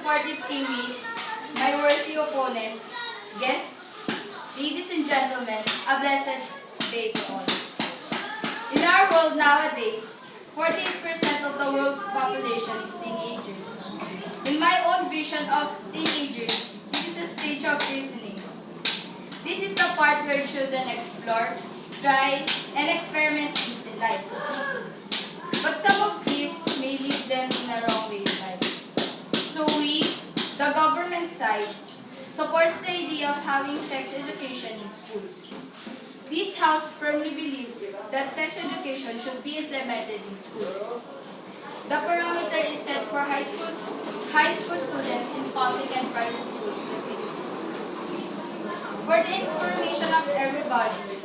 supportive teammates, my worthy opponents, guests, ladies and gentlemen, a blessed day to all. In our world nowadays, 48% of the world's population is teenagers. In my own vision of teenagers, this is a stage of reasoning. This is the part where children explore, try, and experiment things in life. But some of these may lead them in a wrong way in life. So we, the government side, supports the idea of having sex education in schools. This house firmly believes that sex education should be implemented in schools. The parameter is set for high school students in public and private schools in the Philippines. For the information of everybody,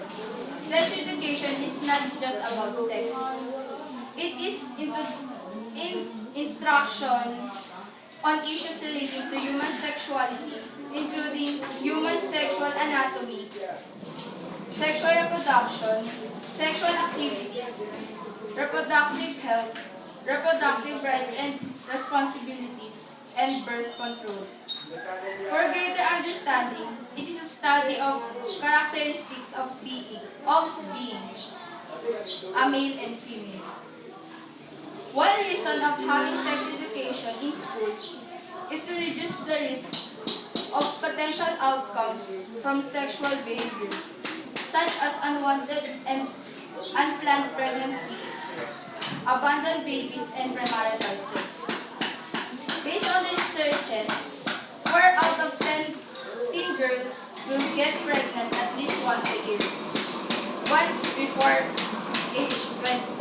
sex education is not just about sex. It is instruction on issues relating to human sexuality, including human sexual anatomy, sexual reproduction, sexual activities, reproductive health, reproductive rights and responsibilities, and birth control. For greater understanding, it is a study of characteristics of beings, a male and female. One reason of having sex education in schools is to reduce the risk of potential outcomes from sexual behaviors, such as unwanted and unplanned pregnancy, abandoned babies, and premarital sex. Based on researches, 4 out of 10 teen girls will get pregnant at least once a year, once before age 20.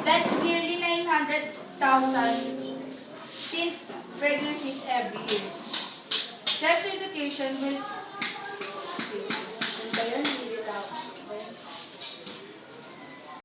That's nearly 900,000 teen pregnancies every year. Sex education will